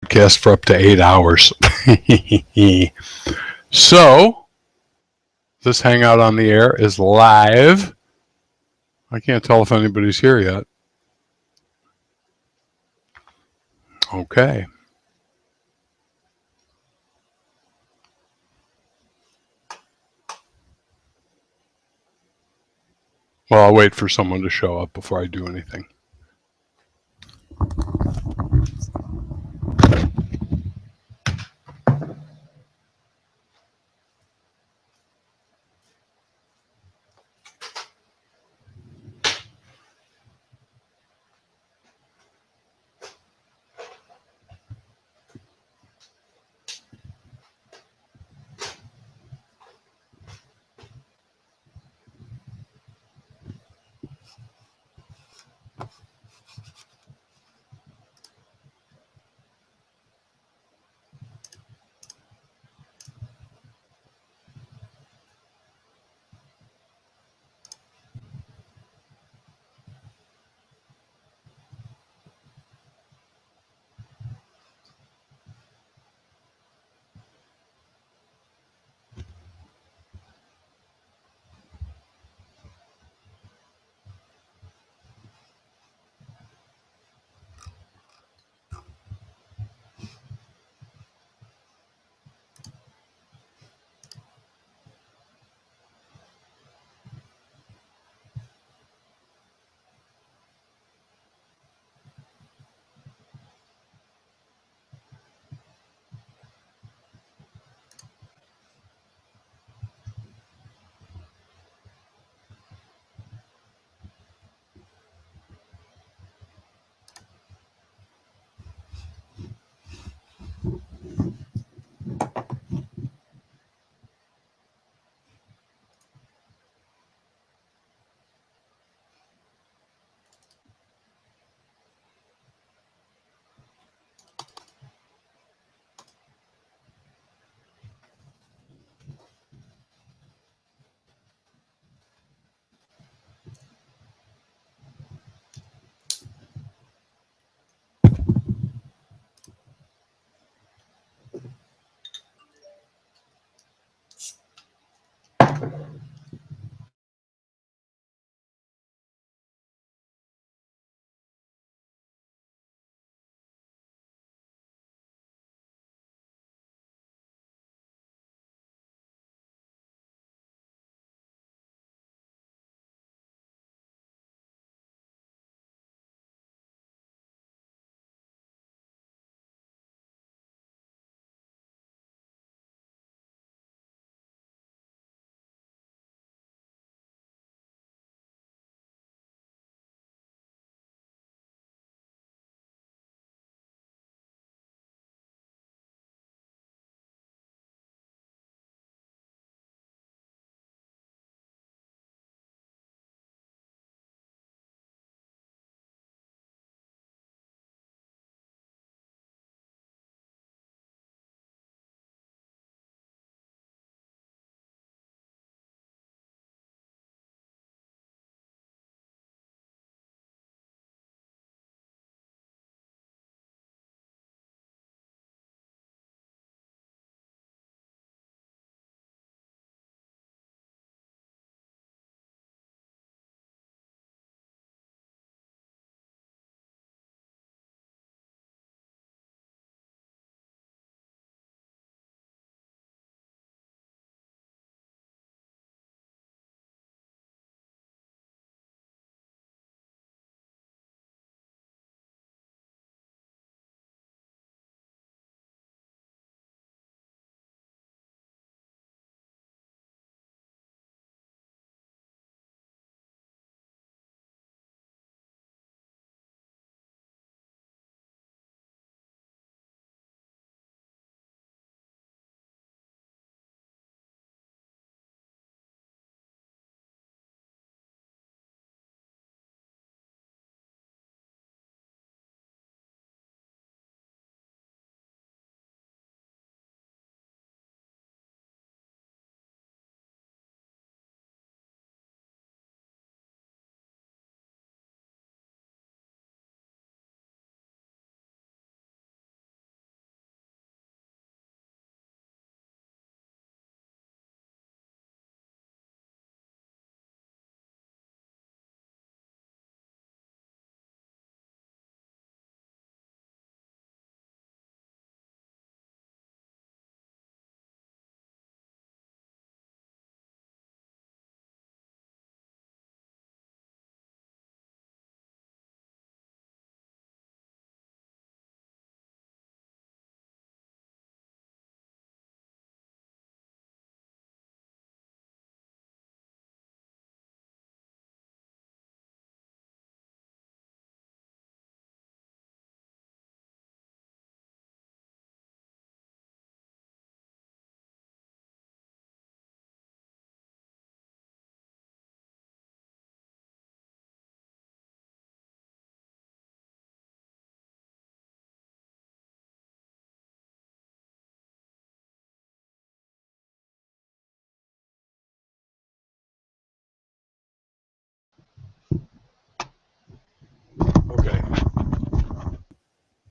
Podcast for up to 8 hours. So, this hangout on the air is live. I can't tell if anybody's here yet. Okay. Well, I'll wait for someone to show up before I do anything.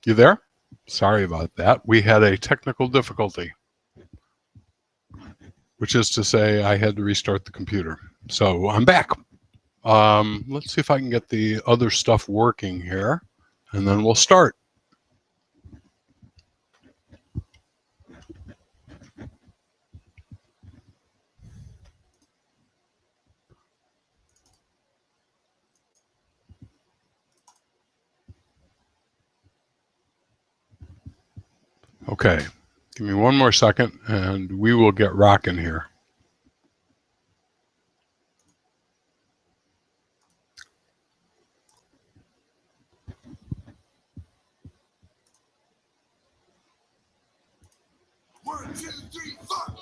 You there? Sorry about that. We had a technical difficulty, which is to say I had to restart the computer. So I'm back. Let's see if I can get the other stuff working here, and then we'll start. Okay, give me one more second, and we will get rocking here. One, two, three, four.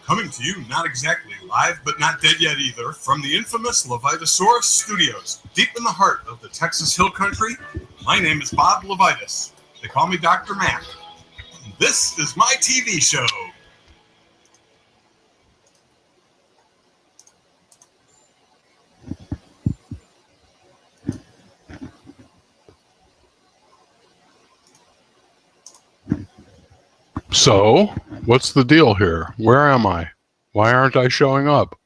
Coming to you, not exactly live, but not dead yet either, from the infamous LeVitus Studios, deep in the heart of the Texas Hill Country. My name is Bob LeVitus. They call me Dr. Mac. And this is my TV show. So, what's the deal here? Where am I? Why aren't I showing up?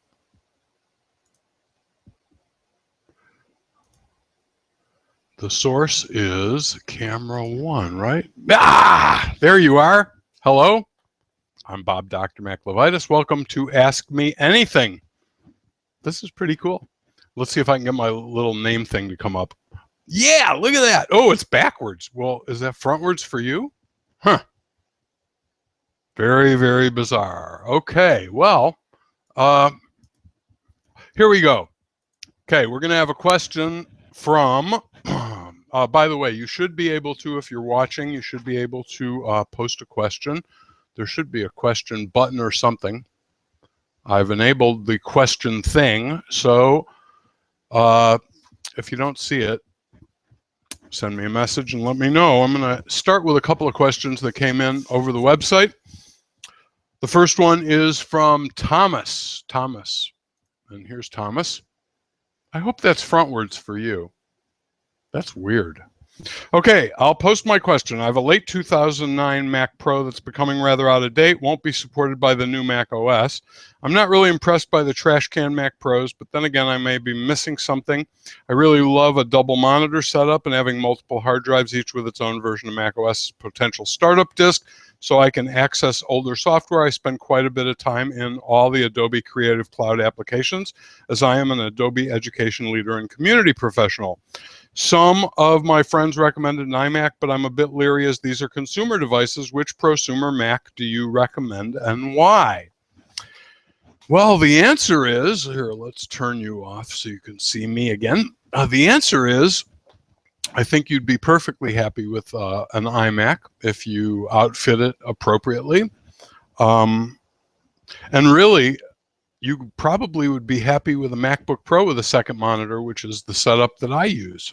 The source is camera 1, right? Ah, there you are. Hello, I'm Bob Dr. Mac LeVitus. Welcome to Ask Me Anything. This is pretty cool. Let's see if I can get my little name thing to come up. Yeah, look at that. Oh, it's backwards. Well, is that frontwards for you? Huh. Very, very bizarre. Okay, well, here we go. Okay, we're going to have a question from, by the way, you should be able to, if you're watching, you should be able to post a question. There should be a question button or something. I've enabled the question thing, so if you don't see it, send me a message and let me know. I'm going to start with a couple of questions that came in over the website. The first one is from Thomas. And here's Thomas. I hope that's frontwards for you. That's weird. Okay, I'll post my question. I have a late 2009 Mac Pro that's becoming rather out of date, won't be supported by the new Mac OS. I'm not really impressed by the trash can Mac Pros, but then again, I may be missing something. I really love a double monitor setup and having multiple hard drives, each with its own version of Mac OS potential startup disk, so I can access older software. I spend quite a bit of time in all the Adobe Creative Cloud applications, as I am an Adobe education leader and community professional. Some of my friends recommended an iMac, but I'm a bit leery as these are consumer devices. Which prosumer Mac do you recommend and why? Well, the answer is, here, let's turn you off so you can see me again. The answer is, I think you'd be perfectly happy with an iMac if you outfit it appropriately. And really, you probably would be happy with a MacBook Pro with a second monitor, which is the setup that I use.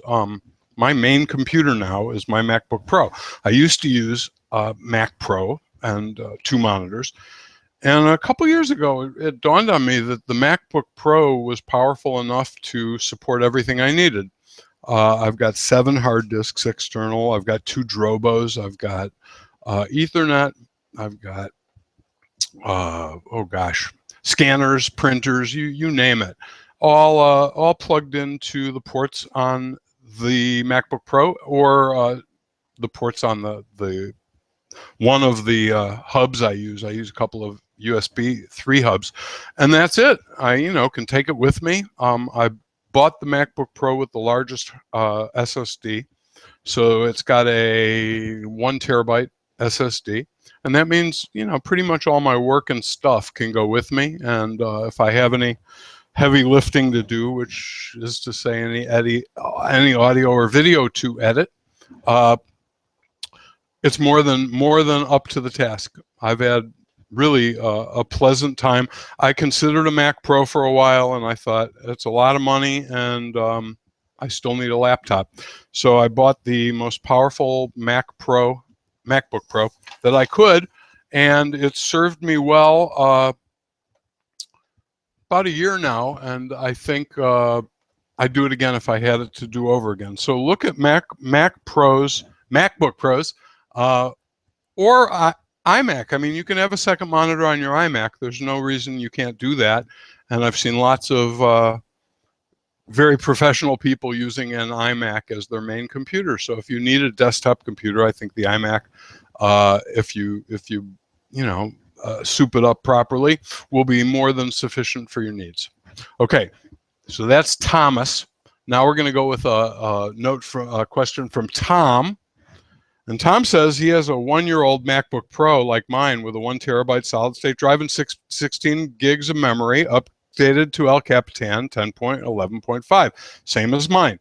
My main computer now is my MacBook Pro. I used to use Mac Pro and 2 monitors. And a couple years ago, it dawned on me that the MacBook Pro was powerful enough to support everything I needed. I've got 7 hard disks external. I've got 2 Drobos. I've got Ethernet. I've got, scanners, printers, you name it, all plugged into the ports on the MacBook Pro or the ports on the one of the hubs I use. I use a couple of USB 3 hubs, and that's it. I can take it with me. I bought the MacBook Pro with the largest SSD, so it's got a 1 terabyte SSD. And that means, pretty much all my work and stuff can go with me. And if I have any heavy lifting to do, which is to say any audio or video to edit, it's more than up to the task. I've had really a pleasant time. I considered a Mac Pro for a while, and I thought it's a lot of money, and I still need a laptop. So I bought the most powerful Mac Pro MacBook Pro that I could, and it served me well about a year now, and I think I'd do it again if I had it to do over again. So look at MacBook Pros, or iMac. I mean, you can have a second monitor on your iMac. There's no reason you can't do that. And I've seen lots of very professional people using an iMac as their main computer. So if you need a desktop computer, I think the iMac, if you soup it up properly, will be more than sufficient for your needs. Okay, so that's Thomas. Now we're going to go with a question from Tom. And Tom says he has a 1-year-old MacBook Pro like mine with a 1 terabyte solid state drive and 16 gigs of memory, updated to El Capitan 10.11.5, same as mine.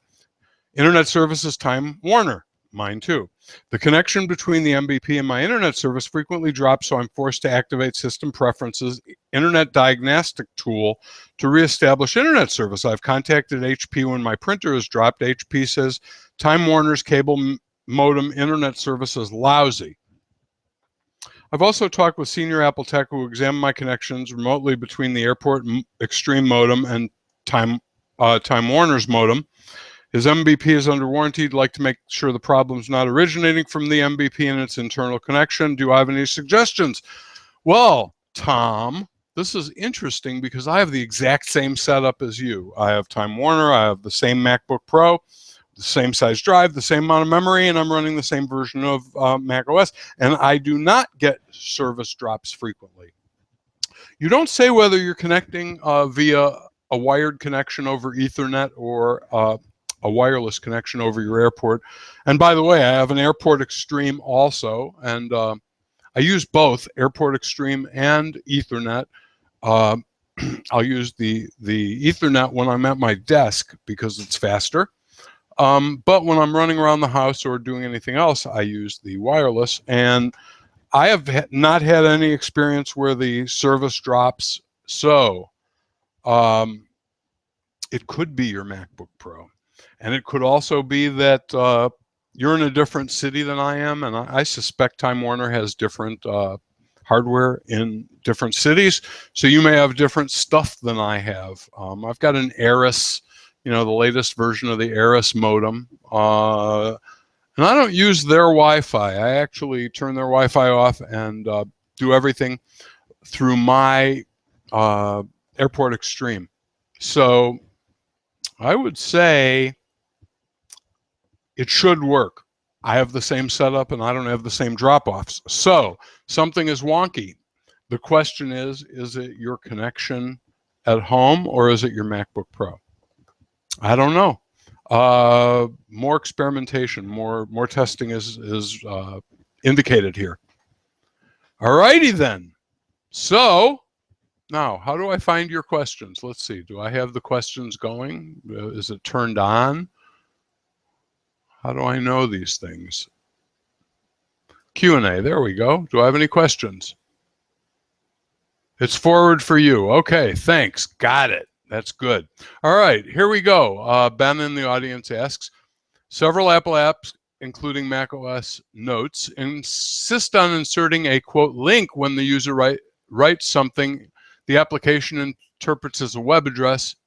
Internet service is Time Warner, mine too. The connection between the MBP and my internet service frequently drops, so I'm forced to activate System Preferences Internet Diagnostic tool to reestablish internet service. I've contacted HP when my printer has dropped. HP says Time Warner's cable modem internet service is lousy. I've also talked with senior Apple tech who examined my connections remotely between the Airport Extreme modem and Time Warner's modem. His MBP is under warranty. He'd like to make sure the problem's not originating from the MBP and its internal connection. Do I have any suggestions? Well, Tom, this is interesting because I have the exact same setup as you. I have Time Warner. I have the same MacBook Pro, the same size drive, the same amount of memory, and I'm running the same version of Mac OS, and I do not get service drops frequently. You don't say whether you're connecting via a wired connection over Ethernet or a wireless connection over your Airport. And by the way, I have an Airport Extreme also, and I use both Airport Extreme and Ethernet. I'll use the Ethernet when I'm at my desk because it's faster. But when I'm running around the house or doing anything else, I use the wireless. And I have not had any experience where the service drops. So it could be your MacBook Pro. And it could also be that you're in a different city than I am. And I suspect Time Warner has different hardware in different cities. So you may have different stuff than I have. I've got an Aris, the latest version of the Aris modem. And I don't use their Wi-Fi. I actually turn their Wi-Fi off and do everything through my Airport Extreme. So I would say it should work. I have the same setup and I don't have the same drop-offs. So something is wonky. The question is it your connection at home or is it your MacBook Pro? I don't know. More experimentation, more testing is indicated here. All righty then. So now, how do I find your questions? Let's see. Do I have the questions going? Is it turned on? How do I know these things? Q&A. There we go. Do I have any questions? It's forward for you. Okay, thanks. Got it. That's good. All right, here we go. Ben in the audience asks, several Apple apps, including macOS Notes, insist on inserting a, quote, link when the user writes something the application interprets as a web address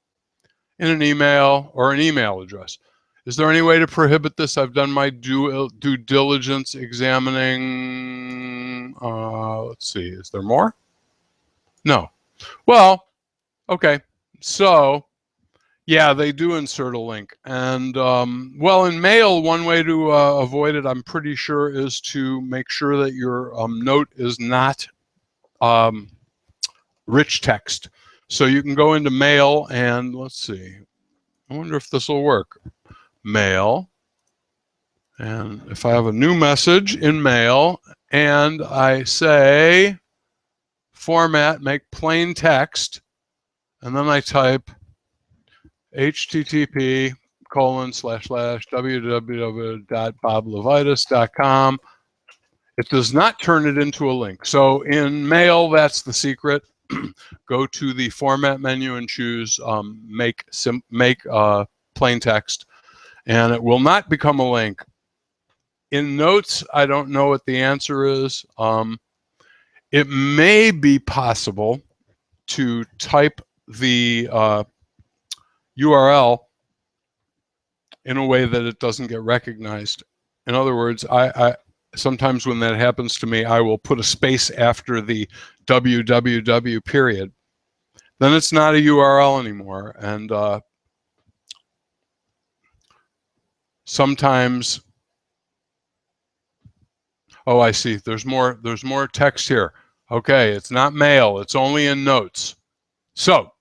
in an email or an email address. Is there any way to prohibit this? I've done my due diligence examining. Let's see, is there more? No. Well, okay. So, yeah, they do insert a link. And, well, in mail, one way to avoid it, I'm pretty sure, is to make sure that your note is not rich text. So you can go into mail and, let's see, I wonder if this will work. Mail. And if I have a new message in mail and I say, format, make plain text, and then I type http://www.boblevitus.com. It does not turn it into a link. So in mail, that's the secret. Go to the format menu and choose make plain text, and it will not become a link. In Notes, I don't know what the answer is. It may be possible to type the URL in a way that it doesn't get recognized. In other words, I sometimes when that happens to me, I will put a space after the www period. Then it's not a URL anymore, and sometimes, oh, I see. There's more text here. Okay, it's not mail. It's only in Notes. So,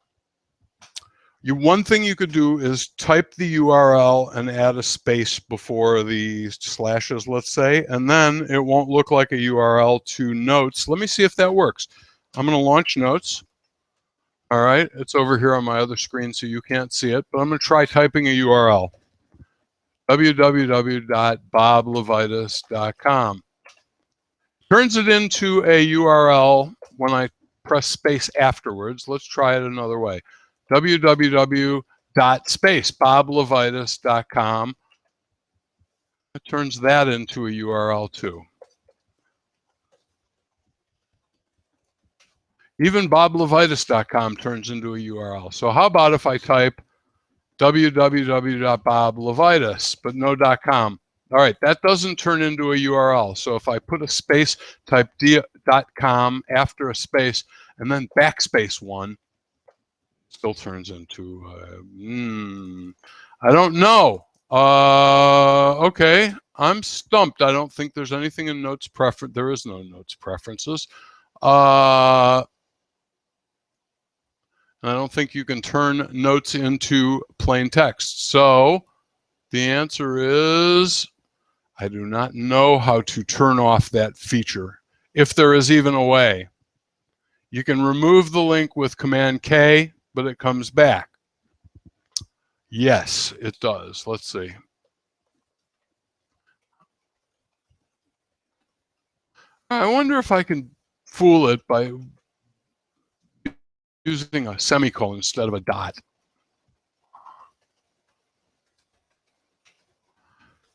one thing you could do is type the URL and add a space before the slashes, let's say, and then it won't look like a URL to Notes. Let me see if that works. I'm going to launch Notes. All right, it's over here on my other screen, so you can't see it, but I'm going to try typing a URL. www.boblevitus.com. Turns it into a URL when I press space afterwards. Let's try it another way. www.boblevitus.com. It turns that into a URL too. Even boblevitus.com turns into a URL. So how about if I type www.boblevitus, but no .com? All right, that doesn't turn into a URL. So if I put a space, type .com after a space, and then backspace 1, still turns into, I don't know. Okay, I'm stumped. I don't think there's anything in Notes preference. There is no Notes preferences. I don't think you can turn Notes into plain text. So the answer is, I do not know how to turn off that feature, if there is even a way. You can remove the link with Command K, but it comes back. Yes, it does. Let's see. I wonder if I can fool it by using a semicolon instead of a dot.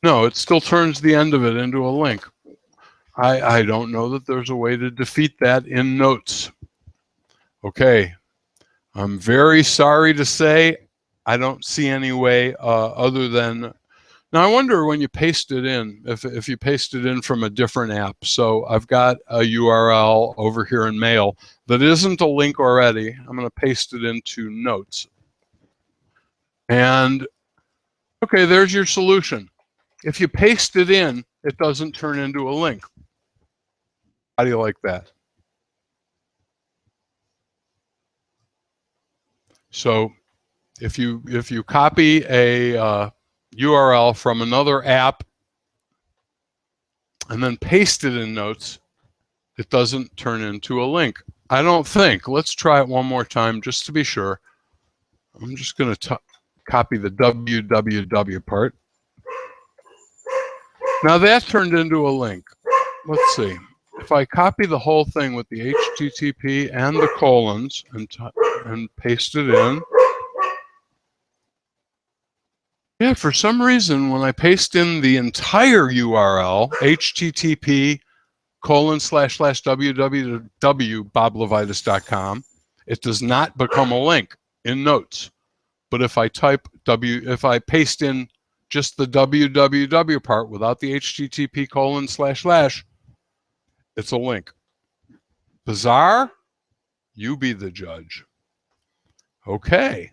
No, it still turns the end of it into a link. I don't know that there's a way to defeat that in Notes. Okay, I'm very sorry to say I don't see any way other than, now I wonder when you paste it in, if you paste it in from a different app. So I've got a URL over here in Mail that isn't a link already. I'm going to paste it into Notes. And okay, there's your solution. If you paste it in, it doesn't turn into a link. How do you like that? So if you copy a URL from another app and then paste it in Notes, it doesn't turn into a link. I don't think. Let's try it one more time just to be sure. I'm just going to copy the www part. Now that turned into a link. Let's see. If I copy the whole thing with the HTTP and the colons and paste it in. Yeah, for some reason, when I paste in the entire URL, http://www.boblevitus.com, it does not become a link in Notes. But if I paste in just the www part without the http:// it's a link. Bizarre? You be the judge. Okay.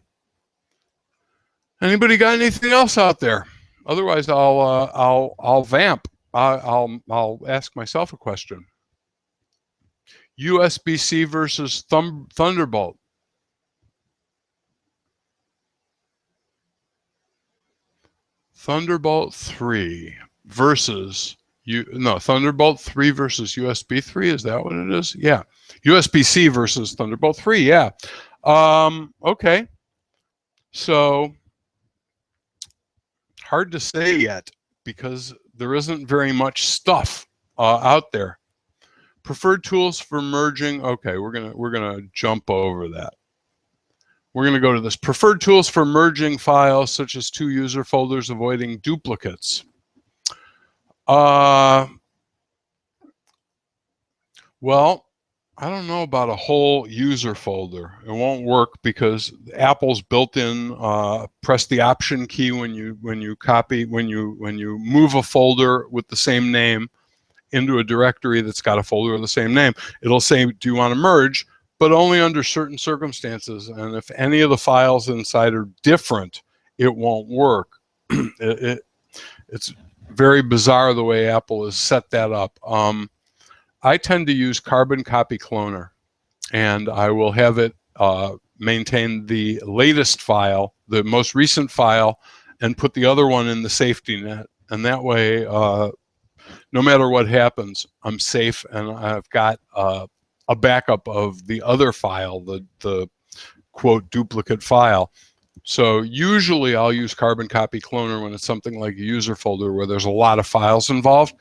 Anybody got anything else out there? Otherwise, I'll vamp. I'll ask myself a question. USB-C versus Thunderbolt. Thunderbolt 3 versus Thunderbolt 3 versus USB 3. Is that what it is? Yeah. USB-C versus Thunderbolt 3. Yeah. Okay. So hard to say yet because there isn't very much stuff out there. Preferred tools for merging. Okay, we're gonna jump over that. We're going to go to this. Preferred tools for merging files such as two user folders, avoiding duplicates. Well, I don't know about a whole user folder. It won't work because Apple's built-in press the Option key when you move a folder with the same name into a directory that's got a folder of the same name. It'll say, do you want to merge? But only under certain circumstances. And if any of the files inside are different, it won't work. It's very bizarre the way Apple has set that up. I tend to use Carbon Copy Cloner, and I will have it maintain the latest file, the most recent file, and put the other one in the safety net. And that way, no matter what happens, I'm safe, and I've got a backup of the other file, the quote duplicate file. So usually I'll use Carbon Copy Cloner when it's something like a user folder where there's a lot of files involved.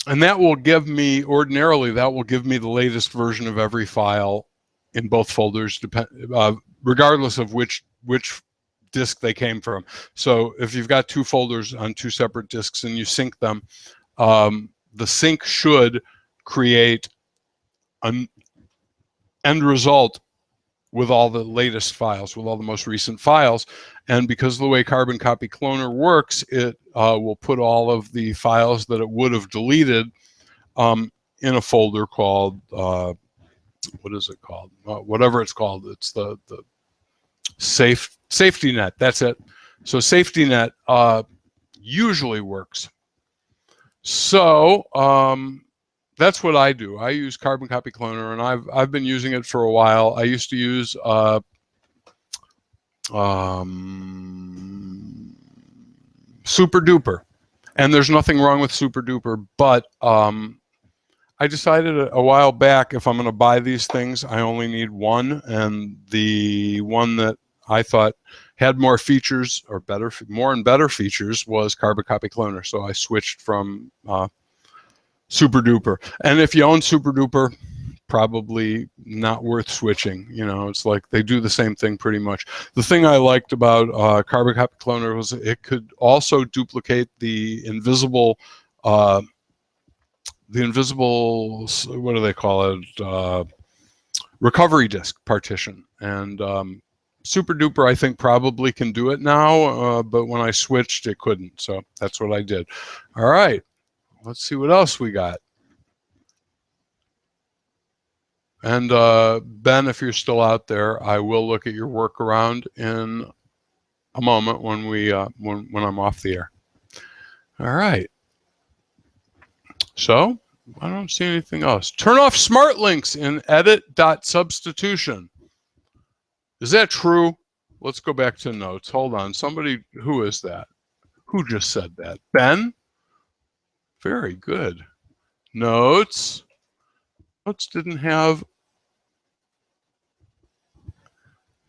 And that will give me, ordinarily, that will give me the latest version of every file in both folders, regardless of which disk they came from. So if you've got two folders on two separate disks and you sync them, the sync should create an end result with all the latest files, with all the most recent files. And because of the way Carbon Copy Cloner works, it will put all of the files that it would have deleted in a folder called, what is it called? Whatever it's called. It's the safety net. That's it. So safety net usually works. So that's what I do. I use Carbon Copy Cloner, and I've been using it for a while. I used to use Super Duper, and there's nothing wrong with Super Duper, but I decided a while back, if I'm going to buy these things, I only need one, and the one that I thought had more features or more and better features was Carbon Copy Cloner. So I switched from Super Duper. And if you own Super Duper, probably not worth switching. You know, it's like they do the same thing pretty much. The thing I liked about Carbon Copy Cloner was it could also duplicate the invisible, what do they call it? Recovery disk partition. And Super Duper, I think, probably can do it now, but when I switched, it couldn't. So that's what I did. All right. Let's see what else we got. And Ben, if you're still out there, I will look at your workaround in a moment when when I'm off the air. All right. So I don't see anything else. Turn off smart links in edit.substitution. Is that true? Let's go back to notes. Hold on. Somebody, who is that? Who just said that? Ben? Very good. Notes. Notes didn't have.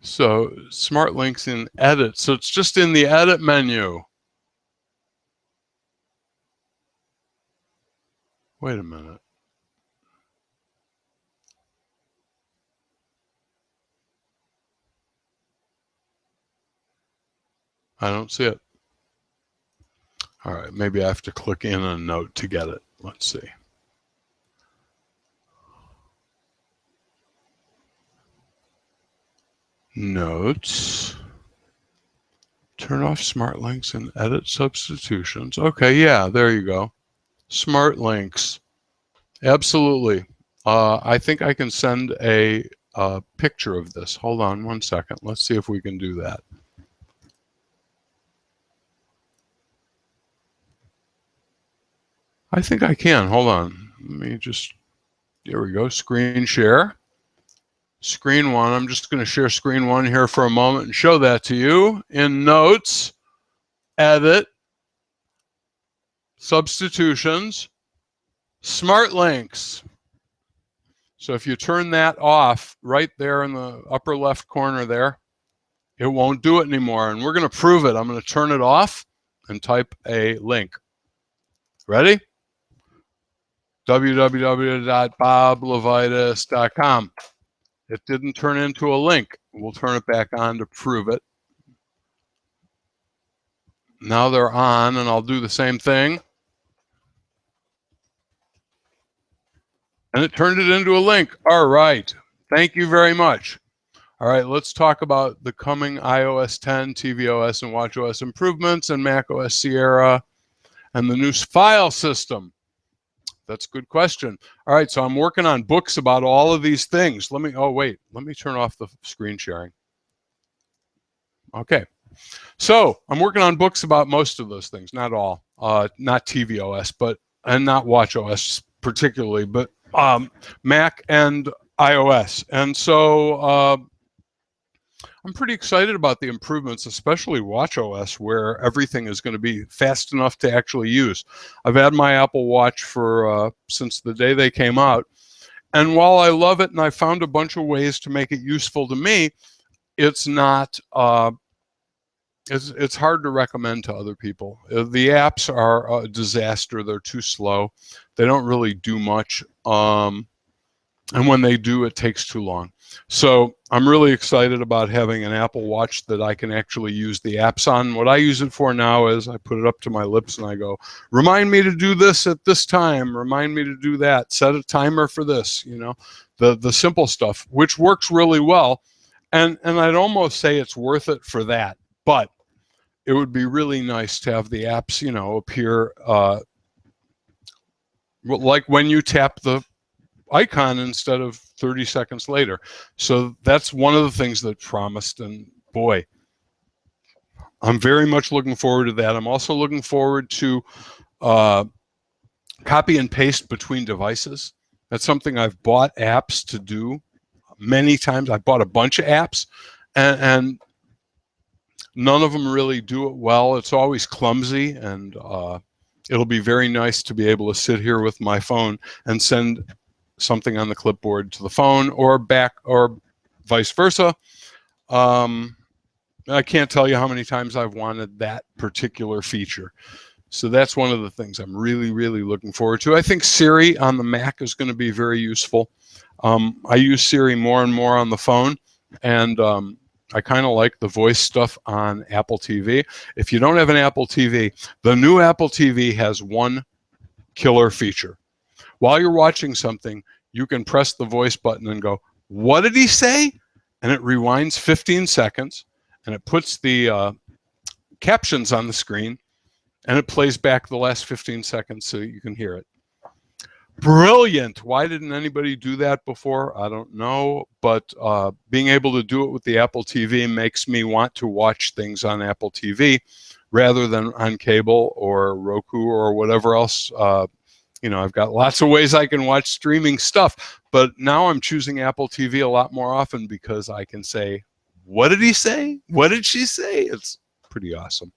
So smart links in edit. So it's just in the edit menu. Wait a minute. I don't see it. All right, maybe I have to click in a note to get it. Let's see. Notes. Turn off smart links and edit substitutions. Okay, yeah, there you go. Smart links. Absolutely. I think I can send a picture of this. Hold on one second. Let's see if we can do that. I think I can. Hold on. Let me just, there we go. Screen share. Screen one. I'm just going to share screen one here for a moment and show that to you. In notes, edit, substitutions, smart links. So if you turn that off right there in the upper left corner there, it won't do it anymore. And we're going to prove it. I'm going to turn it off and type a link. Ready? www.boblevitus.com. It didn't turn into a link. We'll turn it back on to prove it. Now they're on, and I'll do the same thing. And it turned it into a link. All right. Thank you very much. All right, let's talk about the coming iOS 10, tvOS, and watchOS improvements, and macOS Sierra, and the new file system. That's a good question. All right, so I'm working on books about all of these things. Let me turn off the screen sharing. Okay, so I'm working on books about most of those things, not all, not tvOS, and not watchOS particularly, but Mac and iOS. And so I'm pretty excited about the improvements, especially watchOS, where everything is going to be fast enough to actually use. I've had my Apple Watch for since the day they came out, and while I love it and I found a bunch of ways to make it useful to me, it's not. It's hard to recommend to other people. The apps are a disaster. They're too slow. They don't really do much. And when they do, it takes too long. So I'm really excited about having an Apple Watch that I can actually use the apps on. What I use it for now is I put it up to my lips and I go, remind me to do this at this time, remind me to do that, set a timer for this, you know, the simple stuff, which works really well. And I'd almost say it's worth it for that. But it would be really nice to have the apps, you know, appear like when you tap the icon instead of 30 seconds later. So that's one of the things that promised, and boy, I'm very much looking forward to that. I'm also looking forward to copy and paste between devices. That's something I've bought apps to do many times. I bought a bunch of apps, and none of them really do it well. It's always clumsy, and it'll be very nice to be able to sit here with my phone and send something on the clipboard to the phone or back, or vice versa. I can't tell you how many times I've wanted that particular feature. So that's one of the things I'm really, really looking forward to. I think Siri on the Mac is going to be very useful. I use Siri more and more on the phone, and I kind of like the voice stuff on Apple TV. If you don't have an Apple TV, the new Apple TV has one killer feature. While you're watching something, you can press the voice button and go, what did he say? And it rewinds 15 seconds, and it puts the captions on the screen, and it plays back the last 15 seconds so you can hear it. Brilliant. Why didn't anybody do that before? I don't know, but being able to do it with the Apple TV makes me want to watch things on Apple TV rather than on cable or Roku or whatever else. You know, I've got lots of ways I can watch streaming stuff, but now I'm choosing Apple TV a lot more often because I can say, what did he say? What did she say? It's pretty awesome.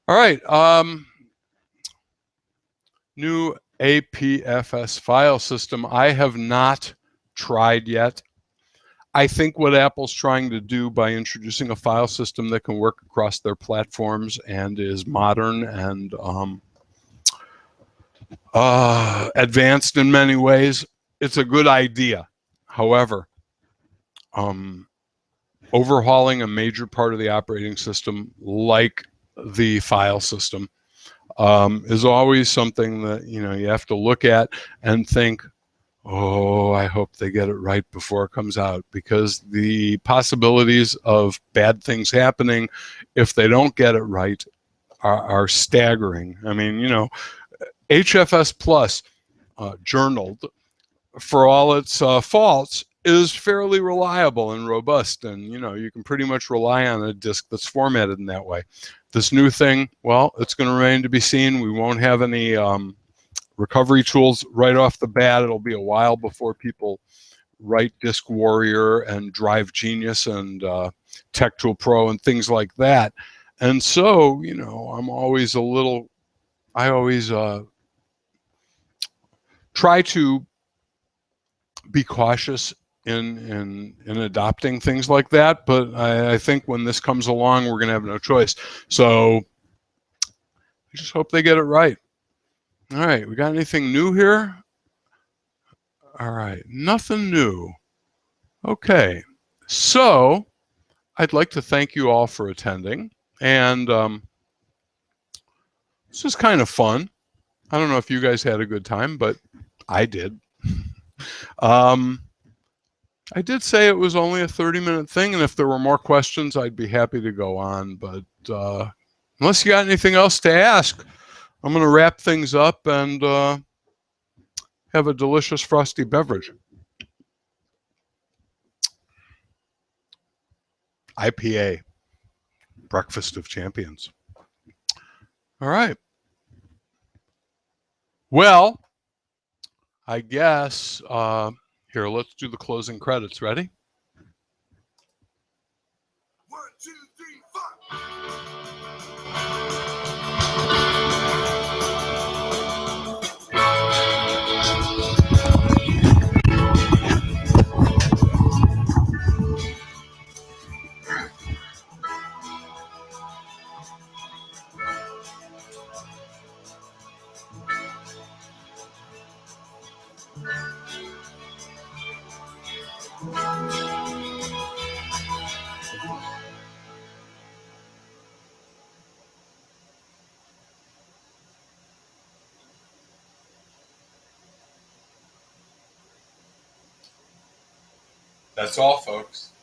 All right. New APFS file system. I have not tried yet. I think what Apple's trying to do by introducing a file system that can work across their platforms and is modern and advanced in many ways, it's a good idea. However, overhauling a major part of the operating system like the file system is always something that, you know, you have to look at and think, oh, I hope they get it right before it comes out, because the possibilities of bad things happening if they don't get it right are staggering. I mean, you know, HFS Plus, journaled, for all its faults, is fairly reliable and robust, and you know, you can pretty much rely on a disk that's formatted in that way. This new thing, well, it's going to remain to be seen. We won't have any recovery tools right off the bat. It'll be a while before people write Disk Warrior and Drive Genius and Tech Tool Pro and things like that. And so, you know, I always try to be cautious in adopting things like that, but I think when this comes along, we're going to have no choice. So I just hope they get it right. All right, we got anything new here? All right, nothing new. Okay, so I'd like to thank you all for attending, and This is kind of fun. I don't know if you guys had a good time, but I did. I did say it was only a 30-minute thing, and if there were more questions, I'd be happy to go on. But unless you got anything else to ask, I'm going to wrap things up and have a delicious frosty beverage. IPA, Breakfast of Champions. All right. Well, I guess here, let's do the closing credits. Ready? 1, 2, 3, 4. That's all, folks.